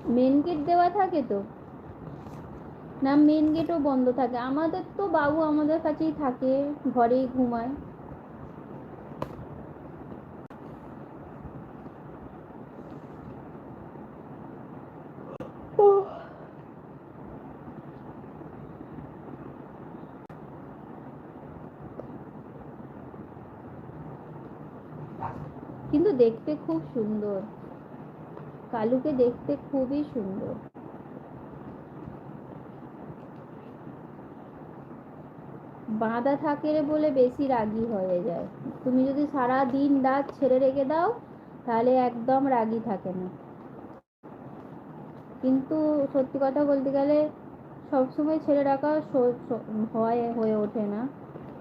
Main gate দেওয়া থাকে তো না? মেন গেটও বন্ধ থাকে? আমাদের তো বাবু আমাদের কাছেই থাকে, ঘরেই ঘুমায়। কিন্তু দেখতে খুব সুন্দর, কালুকে দেখতে খুবই সুন্দর। বাঁধা থাকে বলে বেশি রাগী হয়ে যায়। তুমি যদি সারা দিন রাত ছেড়ে রেখে দাও তাহলে একদম রাগী থাকে না। কিন্তু সত্যি কথা বলতে গেলে সবসময় ছেড়ে রাখা হয়ে ওঠে না।